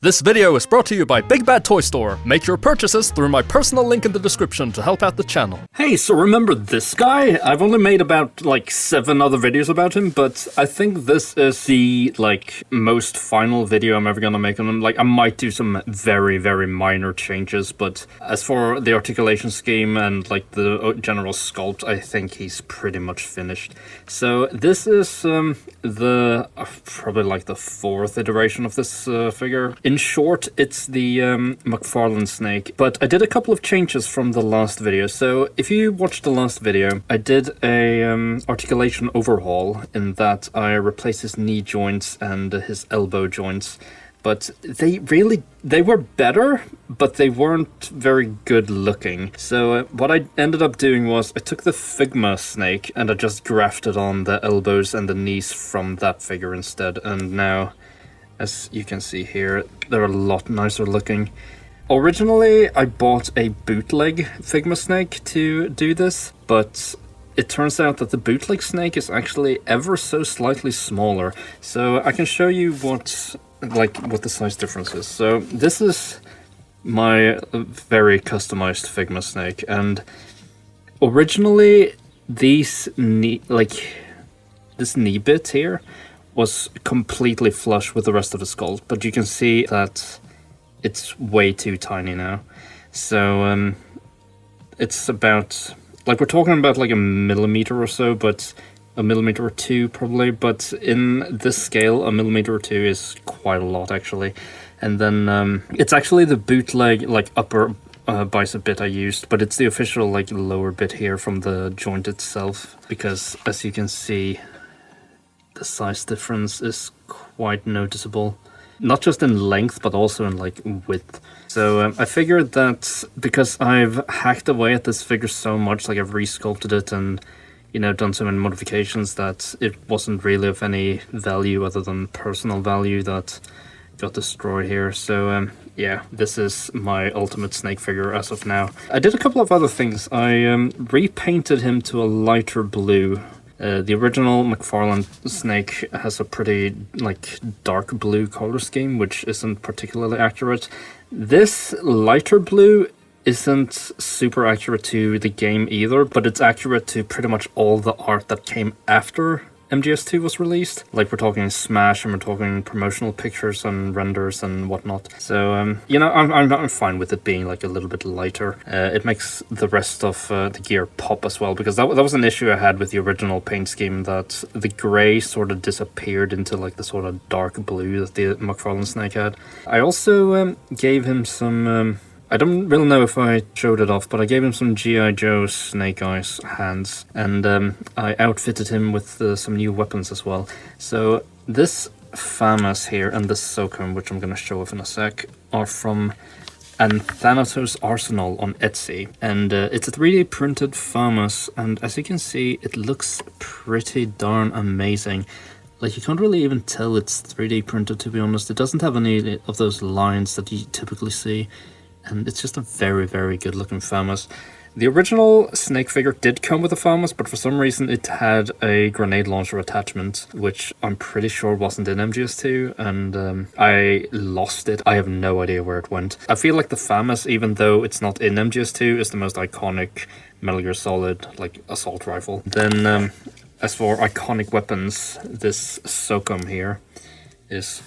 This video is brought to you by Big Bad Toy Store. Make your purchases through my personal link in the description to help out the channel. Hey, so remember this guy? I've only made about, 7 other videos about him, but I think this is the, most final video I'm ever gonna make on him. I might do some very, very minor changes, but as for the articulation scheme and, the general sculpt, I think he's pretty much finished. So this is, probably the 4th iteration of this figure. In short, it's the McFarlane snake, but I did a couple of changes from the last video. So if you watched the last video, I did a articulation overhaul in that I replaced his knee joints and his elbow joints. But they were better, but they weren't very good looking. So what I ended up doing was I took the Figma snake and I just grafted on the elbows and the knees from that figure instead. And now, as you can see here, they're a lot nicer looking. Originally, I bought a bootleg Figma snake to do this, but it turns out that the bootleg snake is actually ever so slightly smaller. So I can show you what the size difference is. So this is my very customized Figma snake, and originally this knee bit here was completely flush with the rest of the skull, but you can see that it's way too tiny now. So it's about, we're talking about a millimeter or so, but a millimeter or two probably, but in this scale, a millimeter or two is quite a lot actually. And then it's actually the bootleg upper bicep bit I used, but it's the official lower bit here from the joint itself, because as you can see, the size difference is quite noticeable. Not just in length, but also in width. So I figured that because I've hacked away at this figure so much, I've resculpted it and done so many modifications, that it wasn't really of any value other than personal value that got destroyed here. So yeah, this is my ultimate snake figure as of now. I did a couple of other things. I repainted him to a lighter blue. The original McFarlane snake has a pretty dark blue color scheme, which isn't particularly accurate. This lighter blue isn't super accurate to the game either, but it's accurate to pretty much all the art that came after MGS2 was released. We're talking Smash, and we're talking promotional pictures and renders and whatnot. So I'm fine with it being a little bit lighter. It makes the rest of the gear pop as well, because that was an issue I had with the original paint scheme, that the gray sort of disappeared into the sort of dark blue that the McFarlane snake had. I also gave him some I don't really know if I showed it off, but I gave him some G.I. Joe Snake Eyes hands, and I outfitted him with some new weapons as well. So this FAMAS here and this SOCOM, which I'm going to show off in a sec, are from Thanatos Arsenal on Etsy, and it's a 3D printed FAMAS, and as you can see, it looks pretty darn amazing. You can't really even tell it's 3D printed, to be honest. It doesn't have any of those lines that you typically see. And it's just a very, very good looking FAMAS. The original snake figure did come with a FAMAS, but for some reason it had a grenade launcher attachment, which I'm pretty sure wasn't in MGS2, and I lost it. I have no idea where it went. I feel like the FAMAS, even though it's not in MGS2, is the most iconic Metal Gear Solid, assault rifle. Then, as for iconic weapons, this SOCOM here is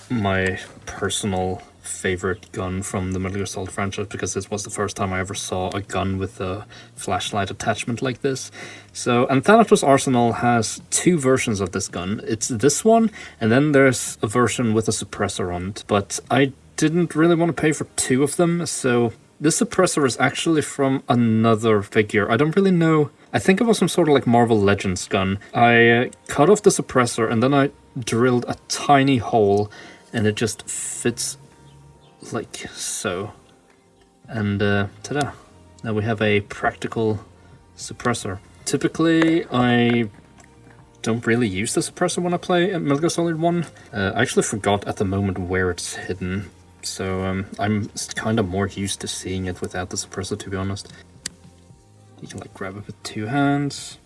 my personal favorite gun from the Metal Gear Solid franchise, because this was the first time I ever saw a gun with a flashlight attachment like this. So, and Thanatos Arsenal has 2 versions of this gun. It's this one, and then there's a version with a suppressor on it. But I didn't really want to pay for 2 of them, so this suppressor is actually from another figure. I don't really know. I think it was some sort of Marvel Legends gun. I cut off the suppressor, and then I drilled a tiny hole, and it just fits like so, and ta-da! Now we have a practical suppressor. Typically, I don't really use the suppressor when I play Metal Gear Solid 1. I actually forgot at the moment where it's hidden, so I'm kind of more used to seeing it without the suppressor, to be honest. You can grab it with 2 hands.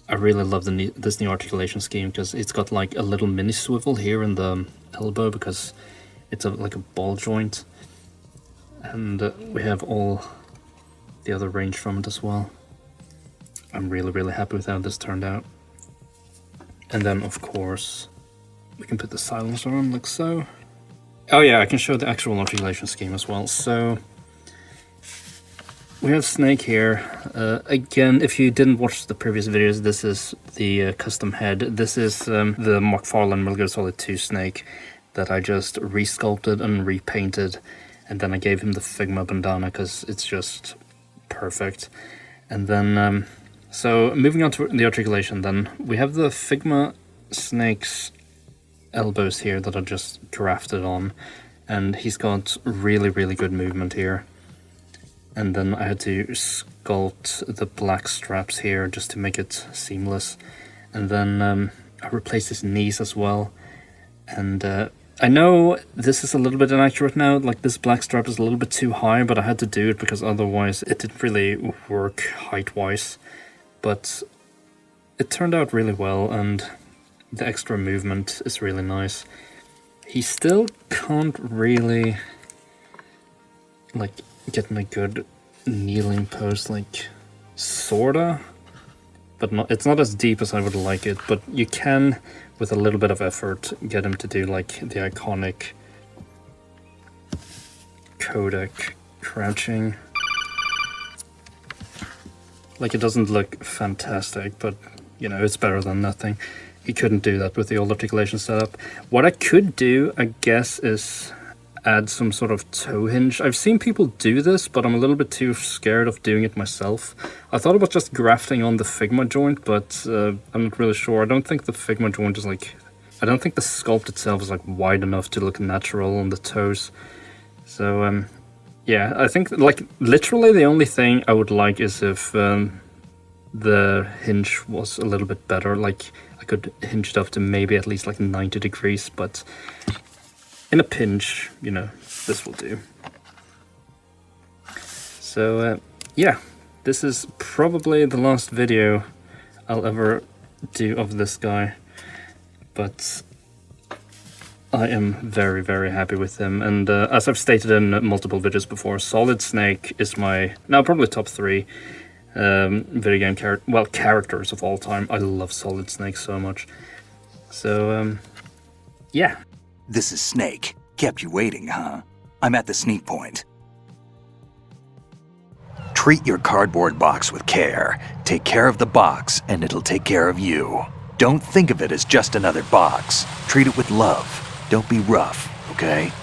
I really love this new articulation scheme, because it's got a little mini swivel here in the elbow, because It's like a ball joint. And we have all the other range from it as well. I'm really happy with how this turned out. And then of course we can put the silencer on like so. Oh yeah, I can show the actual articulation scheme as well. So we have Snake here. Again, if you didn't watch the previous videos, this is the custom head. This is the McFarlane Metal Gear Solid 2 Snake that I just resculpted and repainted. And then I gave him the Figma bandana because it's just perfect. And then, so moving on to the articulation then, we have the Figma Snake's elbows here that are just grafted on. And he's got really good movement here. And then I had to sculpt the black straps here just to make it seamless. And then I replaced his knees as well. And I know this is a little bit inaccurate now, like this black strap is a little bit too high, but I had to do it because otherwise it didn't really work height-wise. But it turned out really well, and the extra movement is really nice. He still can't really, like, get in a good kneeling pose, like, sorta. But it's not as deep as I would like it, but you can, with a little bit of effort, get him to do like the iconic Kodak crouching. Like, it doesn't look fantastic, but you know, it's better than nothing. He couldn't do that with the old articulation setup. What I could do, I guess, is add some sort of toe hinge. I've seen people do this, but I'm a little bit too scared of doing it myself. I thought about just grafting on the Figma joint, but I'm not really sure. I don't think the Figma joint is like... I don't think the sculpt itself is like wide enough to look natural on the toes. So, yeah, I think like literally the only thing I would like is if the hinge was a little bit better. Like, I could hinge it up to maybe at least like 90 degrees, but... in a pinch, you know, this will do. So, yeah, this is probably the last video I'll ever do of this guy. But I am very happy with him. And as I've stated in multiple videos before, Solid Snake is my, now probably top 3 video game characters of all time. I love Solid Snake so much. So, yeah. This is Snake. Kept you waiting, huh? I'm at the sneak point. Treat your cardboard box with care. Take care of the box, and it'll take care of you. Don't think of it as just another box. Treat it with love. Don't be rough, okay?